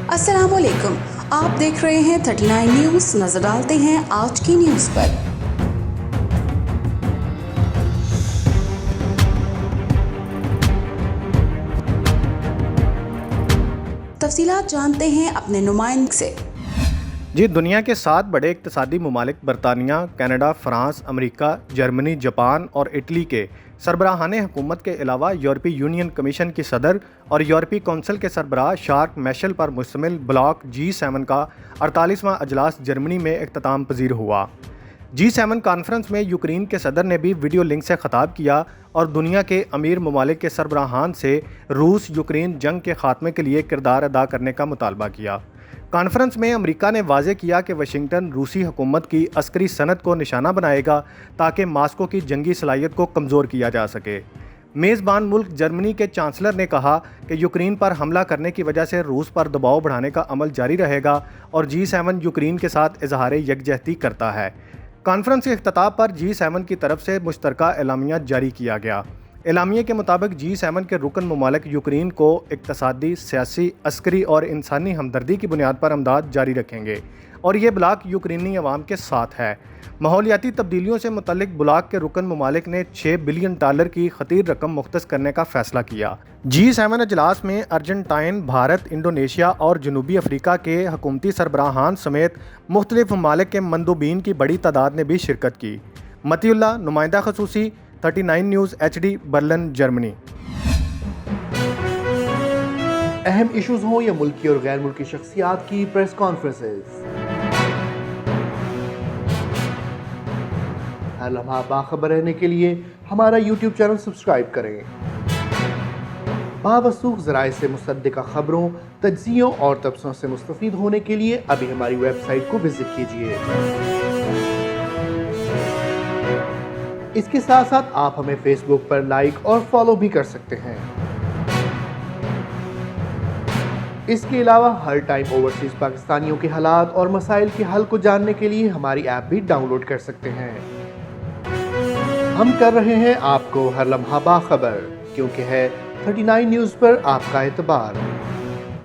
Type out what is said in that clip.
अस्सलाम वालेकुम, आप देख रहे हैं 39 न्यूज़। नजर डालते हैं आज की न्यूज़ पर। तफसीलात जानते हैं अपने नुमाइंदे से। जी, दुनिया के 7 बड़े इक़्तिसादी ममालिक बरतानिया, Canada, France, America, Germany, Japan और इटली के सरबराहान हुकूमत के अलावा यूरोपीय यूनियन कमीशन की सदर और यूरोपीय कौंसिल के सरबराह शार्क मैशल पर मुश्तमिल ब्लॉक G7 का 48वां अजलास जर्मनी में इख्तिताम पजीर हुआ। G7 कॉन्फ्रेंस में यूक्रेन के सदर ने भी वीडियो लिंक से खिताब किया और दुनिया के अमीर ममालिक के सरबराहान से रूस यूक्रेन जंग के खात्मे के लिए किरदार अदा करने का मुतालबा किया। कॉन्फ्रेंस में अमेरिका ने वाज़े किया कि वाशिंगटन रूसी हुकूमत की अस्करी सनत को निशाना बनाएगा ताकि मास्को की जंगी सलाहियत को कमज़ोर किया जा सके। मेज़बान मुल्क जर्मनी के चांसलर ने कहा कि यूक्रेन पर हमला करने की वजह से रूस पर दबाव बढ़ाने का अमल जारी रहेगा और G7 यूक्रेन के साथ इजहार यकजहती करता है। कॉन्फ्रेंस के इख्तिताम पर G7 की तरफ से मुश्तरका एलामिया जारी किया गया। एलामिया के मुताबिक G7 के रुकन ममालिक यूक्रेन को इक़्तिसादी, सियासी, अस्करी और इंसानी हमदर्दी की बुनियाद पर इमदाद जारी रखेंगे और ये ब्लॉक यूक्रेनी अवाम के साथ है। माहौलियाती तब्दीलियों से मुतल्लिक ब्लॉक के रुकन ममालिक ने $6 बिलियन की खतीर रकम मुख्तस करने का फैसला किया। G7 अजलास में अर्जेंटाइन, भारत, इंडोनेशिया और जनूबी अफ्रीका के हुकूमती सरबराहान समेत मुख्तलिफ ममालिक के मंदूबीन की बड़ी तादाद ने भी शिरकत की। मतीउल्लाह, नुमाइंदा खसूसी, 39 न्यूज़ HD, बर्लिन, जर्मनी। अहम इश्यूज हों या मुल्की और गैर मुल्की शख्सियात की प्रेस कॉन्फ्रेंसेस, हर लम्हा बाखबर रहने के लिए हमारा YouTube चैनल सब्सक्राइब करें। बावसूख ज़राए से मुसद्दिक़ा खबरों, तज्ज़ियों और तबसरों से मुस्तफ़ीद होने के लिए अभी हमारी वेबसाइट को विजिट कीजिए। इसके साथ साथ आप हमें फेसबुक पर लाइक और फॉलो भी कर सकते हैं। इसके अलावा हर टाइम ओवरसीज पाकिस्तानियों के हालात और मसाइल के हल को जानने के लिए हमारी ऐप भी डाउनलोड कर सकते हैं। हम कर रहे हैं आपको हर लम्हा बाखबर, क्योंकि है 39 न्यूज़ पर आपका एतबार।